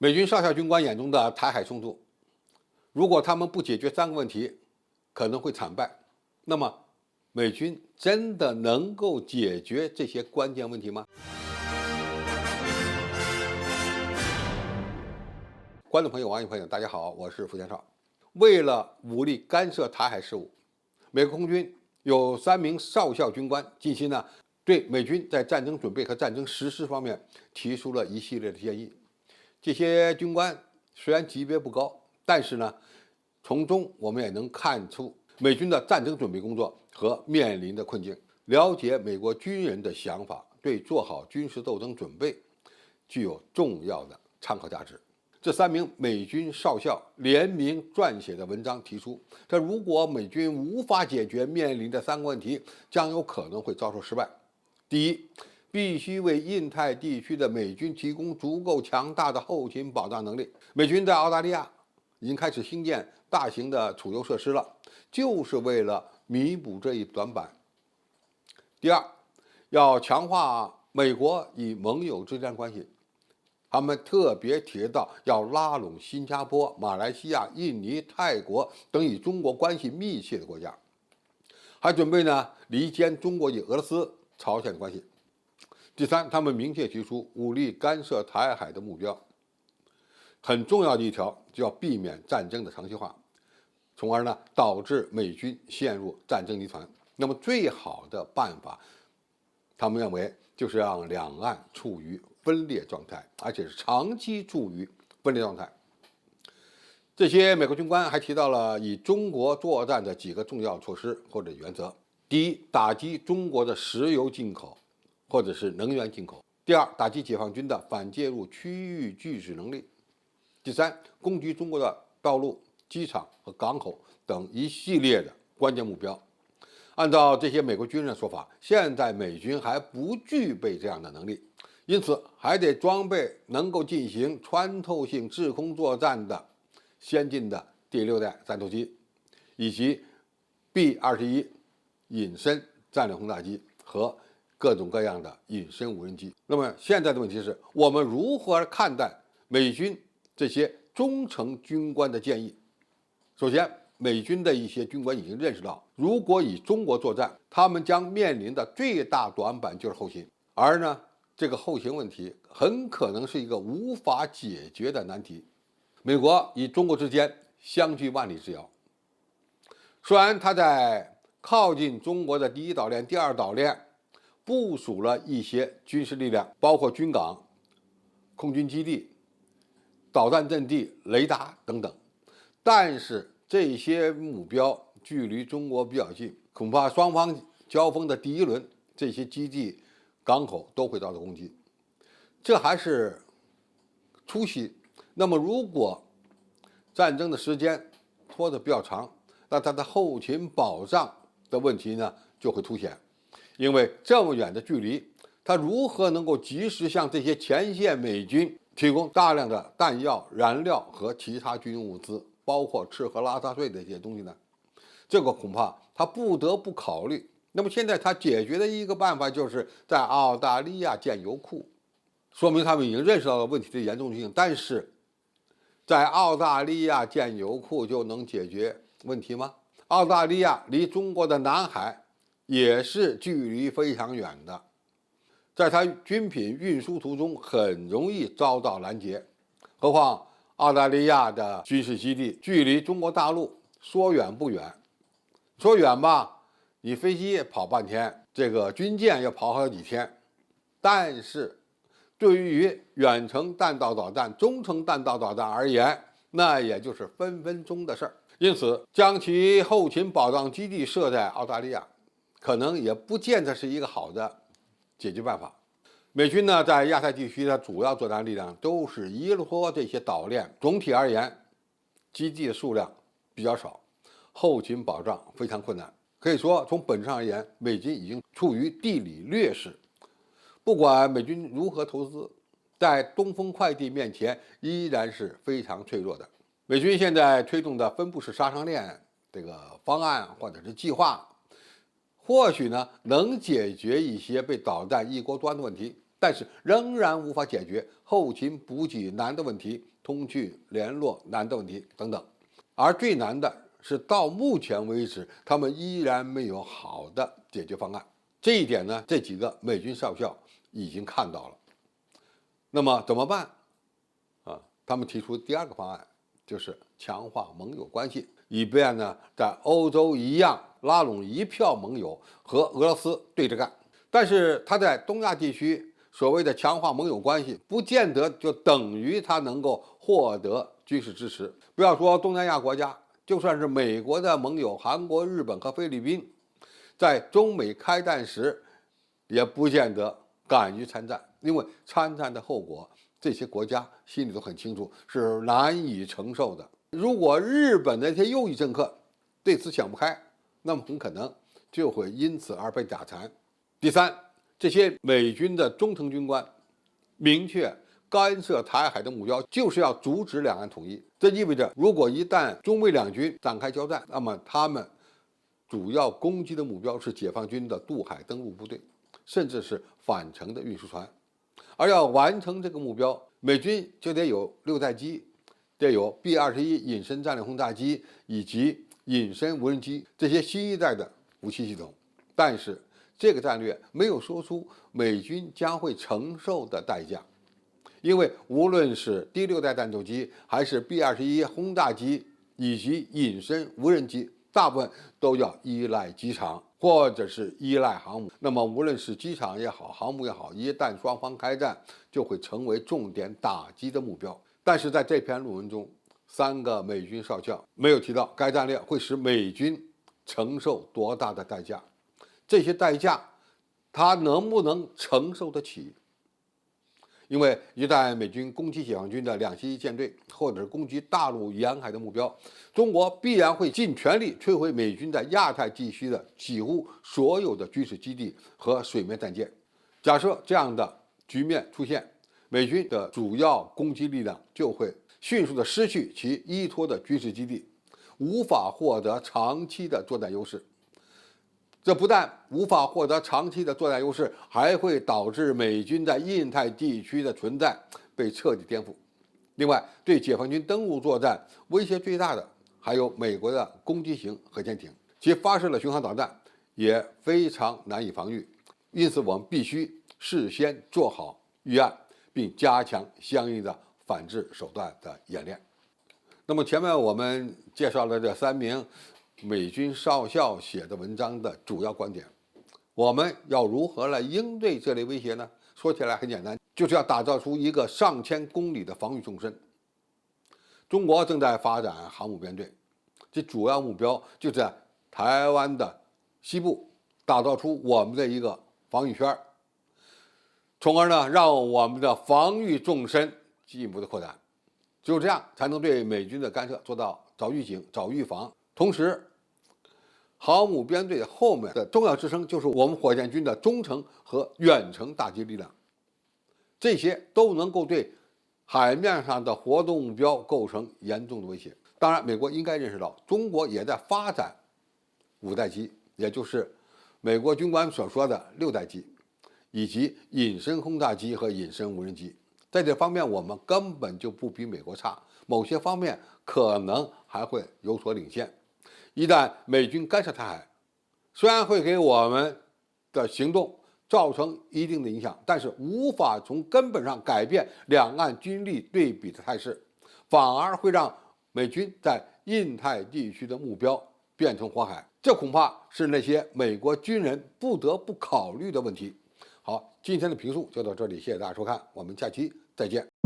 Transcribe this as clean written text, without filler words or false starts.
美军上校军官眼中的台海冲突，如果他们不解决三个问题，可能会惨败。那么，美军真的能够解决这些关键问题吗？观众朋友、网友朋友，大家好，我是付天少。为了武力干涉台海事务，美国空军有3名少校军官近期对美军在战争准备和战争实施方面提出了一系列的建议。这些军官虽然级别不高，但是从中我们也能看出美军的战争准备工作和面临的困境。了解美国军人的想法，对做好军事斗争准备具有重要的参考价值。这3名美军少校联名撰写的文章提出，这如果美军无法解决面临的3个问题，将有可能会遭受失败。第一，必须为印太地区的美军提供足够强大的后勤保障能力。美军在澳大利亚已经开始兴建大型的储油设施了，就是为了弥补这一短板。第二，要强化美国与盟友之间关系，他们特别提到要拉拢新加坡、马来西亚、印尼、泰国等与中国关系密切的国家，还准备离间中国与俄罗斯、朝鲜的关系。第三，他们明确提出武力干涉台海的目标，很重要的一条就要避免战争的长期化，从而导致美军陷入战争泥潭。那么最好的办法，他们认为就是让两岸处于分裂状态，而且是长期处于分裂状态。这些美国军官还提到了与中国作战的几个重要措施或者原则：第一，打击中国的石油进口或者是能源进口；第二，打击解放军的反介入区域拒止能力；第三，攻击中国的道路、机场和港口等一系列的关键目标。按照这些美国军人的说法，现在美军还不具备这样的能力，因此还得装备能够进行穿透性制空作战的先进的第6代战斗机，以及 B-21 隐身战略轰炸机和各种各样的隐身无人机。那么现在的问题是，我们如何看待美军这些中层军官的建议？首先，美军的一些军官已经认识到，如果与中国作战，他们将面临的最大短板就是后勤，而这个后勤问题很可能是一个无法解决的难题。美国与中国之间相距万里之遥，虽然他在靠近中国的第1岛链、第2岛链部署了一些军事力量，包括军港、空军基地、导弹阵地、雷达等等，但是这些目标距离中国比较近，恐怕双方交锋的第1轮，这些基地、港口都会遭到攻击，这还是初期。那么如果战争的时间拖得比较长，那它的后勤保障的问题就会凸显。因为这么远的距离，它如何能够及时向这些前线美军提供大量的弹药、燃料和其他军用物资，包括吃喝拉撒睡的这些东西呢？这个恐怕他不得不考虑。那么现在他解决的一个办法就是在澳大利亚建油库，说明他们已经认识到了问题的严重性。但是在澳大利亚建油库就能解决问题吗？澳大利亚离中国的南海也是距离非常远的，在它军品运输途中很容易遭到拦截。何况澳大利亚的军事基地距离中国大陆说远不远，说远吧，你飞机跑半天，这个军舰要跑好几天。但是对于远程弹道导弹、中程弹道导弹而言，那也就是分分钟的事儿。因此，将其后勤保障基地设在澳大利亚，可能也不见得是一个好的解决办法。美军在亚太地区的主要作战力量都是依托这些岛链，总体而言，基地的数量比较少，后勤保障非常困难。可以说，从本质上而言，美军已经处于地理劣势。不管美军如何投资，在东风快递面前依然是非常脆弱的。美军现在推动的分布式杀伤链这个方案或者是计划，或许能解决一些被导弹一锅端的问题，但是仍然无法解决后勤补给难的问题、通讯联络难的问题等等。而最难的是，到目前为止，他们依然没有好的解决方案。这一点呢，这几个美军少校已经看到了。那么怎么办？他们提出第二个方案，就是强化盟友关系，以便呢在欧洲一样拉拢一票盟友和俄罗斯对着干。但是他在东亚地区所谓的强化盟友关系，不见得就等于他能够获得军事支持。不要说东南亚国家，就算是美国的盟友韩国、日本和菲律宾，在中美开战时，也不见得敢于参战，因为参战的后果，这些国家心里都很清楚，是难以承受的。如果日本的一些右翼政客对此想不开，那么很可能就会因此而被打残。第三，这些美军的中层军官明确干涉台海的目标就是要阻止两岸统一。这意味着，如果一旦中美两军展开交战，那么他们主要攻击的目标是解放军的渡海登陆部队，甚至是返程的运输船。而要完成这个目标，美军就得有6代机，得有 B-21隐身战略轰炸机以及隐身无人机这些新一代的武器系统。但是这个战略没有说出美军将会承受的代价，因为无论是第6代战斗机，还是 B-21轰炸机以及隐身无人机，大部分都要依赖机场或者是依赖航母。那么无论是机场也好，航母也好，一旦双方开战，就会成为重点打击的目标。但是在这篇论文中，3个美军少将没有提到该战略会使美军承受多大的代价，这些代价他能不能承受得起？因为一旦美军攻击解放军的2栖舰队，或者是攻击大陆沿海的目标，中国必然会尽全力摧毁美军在亚太地区的几乎所有的军事基地和水面战舰。假设这样的局面出现，美军的主要攻击力量就会迅速地失去其依托的军事基地，无法获得长期的作战优势。这不但无法获得长期的作战优势，还会导致美军在印太地区的存在被彻底颠覆。另外，对解放军登陆作战威胁最大的还有美国的攻击型核潜艇，其发射的巡航导弹也非常难以防御。因此，我们必须事先做好预案，并加强相应的反制手段的演练。那么，前面我们介绍了这3名美军少校写的文章的主要观点，我们要如何来应对这类威胁呢？说起来很简单，就是要打造出一个上千公里的防御纵深。中国正在发展航母编队，其主要目标就在台湾的西部打造出我们的一个防御圈，从而呢让我们的防御纵深进一步的扩展。只有这样才能对美军的干涉做到早预警、早预防。同时，航母编队后面的重要支撑就是我们火箭军的中程和远程打击力量，这些都能够对海面上的活动目标构成严重的威胁。当然，美国应该认识到，中国也在发展5代机，也就是美国军官所说的6代机，以及隐身轰炸机和隐身无人机。在这方面，我们根本就不比美国差，某些方面可能还会有所领先。一旦美军干涉台海，虽然会给我们的行动造成一定的影响，但是无法从根本上改变两岸军力对比的态势，反而会让美军在印太地区的目标变成火海。这恐怕是那些美国军人不得不考虑的问题。好，今天的评述就到这里，谢谢大家收看，我们下期再见。